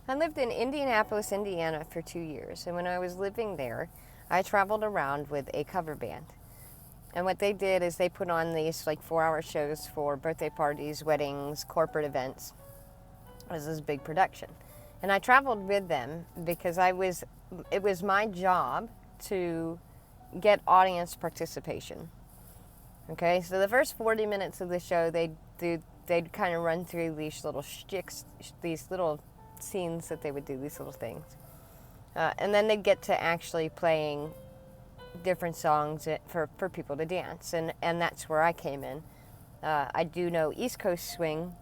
I lived in Indianapolis, Indiana for 2 years, and when I was living there, I traveled around with a cover band. And what they did is they put on these like 4-hour shows for birthday parties, weddings, corporate events. It was this big production. And I traveled with them because it was my job to get audience participation. Okay, so the first 40 minutes of the show, they'd kind of run through these little shticks, these little scenes that they would do, these little things. And then they'd get to actually playing different songs for people to dance, and that's where I came in. I do know East Coast swing,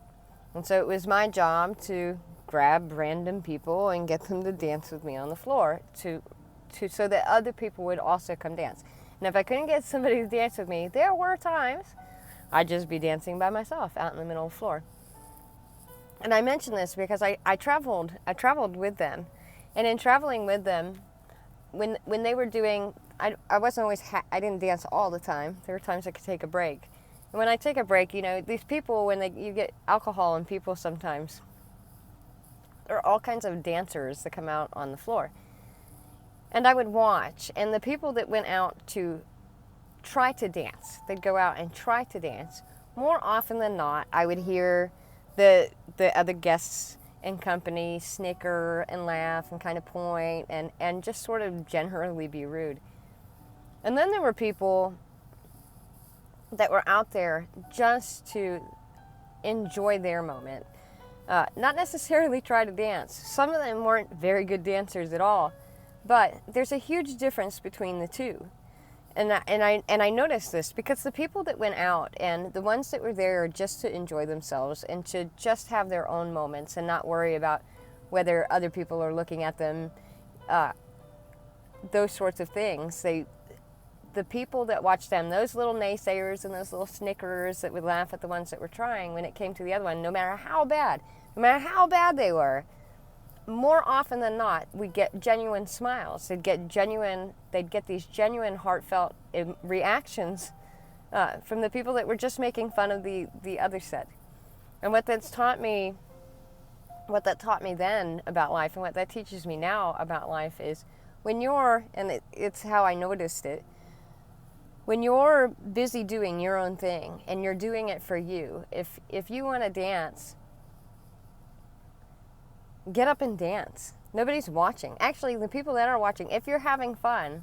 and so it was my job to grab random people and get them to dance with me on the floor so that other people would also come dance. And if I couldn't get somebody to dance with me, there were times I'd just be dancing by myself out in the middle of the floor. And I mention this because I traveled with them, and in traveling with them, when they were doing, I wasn't always I didn't dance all the time. There were times I could take a break. And when I take a break, these people, you get alcohol and people sometimes, there are all kinds of dancers that come out on the floor. And I would watch, and the people that went out to try to dance, they'd go out and try to dance. More often than not, I would hear the other guests and company snicker and laugh and kind of point and just sort of generally be rude. And then there were people that were out there just to enjoy their moment, not necessarily try to dance. Some of them weren't very good dancers at all, but there's a huge difference between the two. And I noticed this because the people that went out and the ones that were there just to enjoy themselves and to just have their own moments and not worry about whether other people are looking at them, those sorts of things. The people that watched them, those little naysayers and those little snickerers that would laugh at the ones that were trying, when it came to the other one, no matter how bad they were, more often than not, we get genuine smiles. They'd get these genuine, heartfelt reactions from the people that were just making fun of the other set. And what that taught me then about life, and what that teaches me now about life, is when it's how I noticed it, when you're busy doing your own thing and you're doing it for you, if you want to dance, get up and dance. Nobody's watching. Actually, the people that are watching, if you're having fun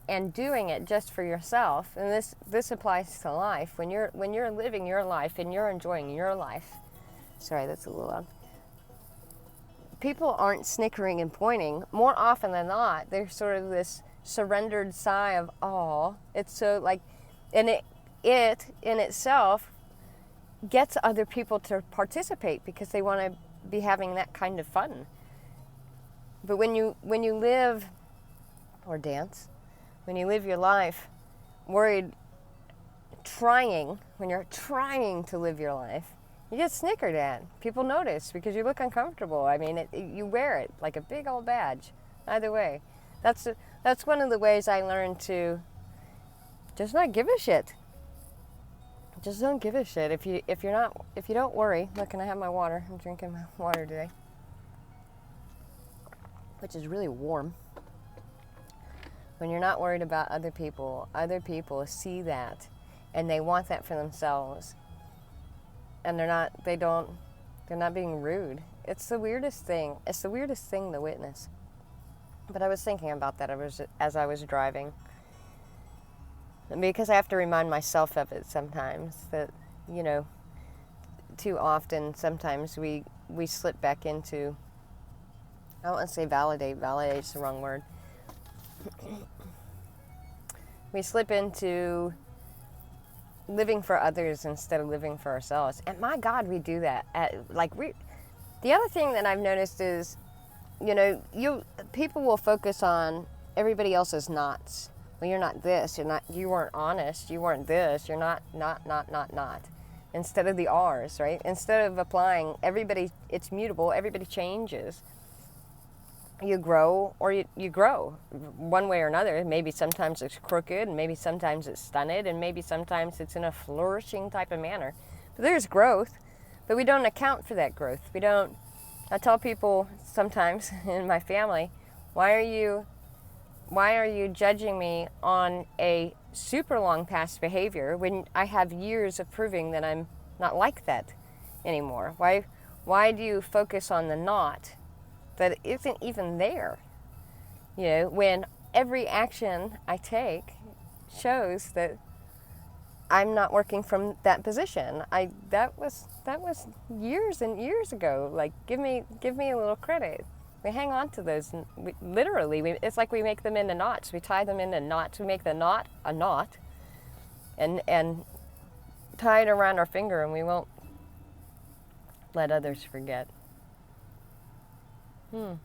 and doing it just for yourself, and this applies to life, when you're living your life and you're enjoying your life. Sorry, that's a little loud. People aren't snickering and pointing. More often than not, there's sort of this surrendered sigh of awe. It's so like, and it in itself gets other people to participate because they want to be having that kind of fun. But when you live or dance, when you live your life when you're trying to live your life, you get snickered at. People notice because you look uncomfortable. I mean, you wear it like a big old badge. Either way, that's one of the ways I learned to just not give a shit. Just don't give a shit. If you don't worry. Look, can I have my water? I'm drinking my water today, which is really warm. When you're not worried about other people see that, and they want that for themselves. And they're not being rude. It's the weirdest thing. It's the weirdest thing to witness. But I was thinking about that as I was driving. Because I have to remind myself of it sometimes, that, too often sometimes we slip back into, I don't want to say validate's the wrong word. We slip into living for others instead of living for ourselves. And my God, we do that. The other thing that I've noticed is, people will focus on everybody else's nots. Well, you're not this, you weren't honest, you weren't this, you're not. Instead of the R's, right? Instead of applying it's mutable, everybody changes. You grow or you grow one way or another. Maybe sometimes it's crooked, and maybe sometimes it's stunted, and maybe sometimes it's in a flourishing type of manner. But there's growth, but we don't account for that growth. We don't I tell people sometimes in my family, why are you judging me on a super long past behavior when I have years of proving that I'm not like that anymore? Why do you focus on the not that isn't even there? You know, when every action I take shows that I'm not working from that position. That was years and years ago. Like, give me a little credit. We hang on to those. It's like we make them into knots. We tie them into knots. We make the knot a knot, and tie it around our finger, and we won't let others forget. So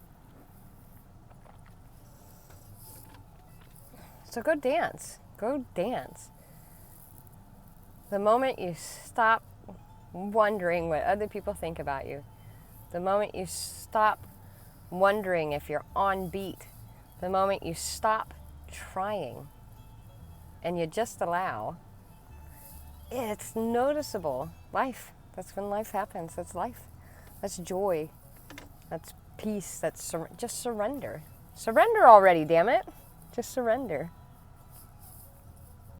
go dance. Go dance. The moment you stop wondering what other people think about you, the moment you stop wondering if you're on beat, the moment you stop trying and you just allow, it's noticeable. Life. That's when life happens. That's life. That's joy. That's peace. That's just surrender. Surrender already, damn it. Just surrender.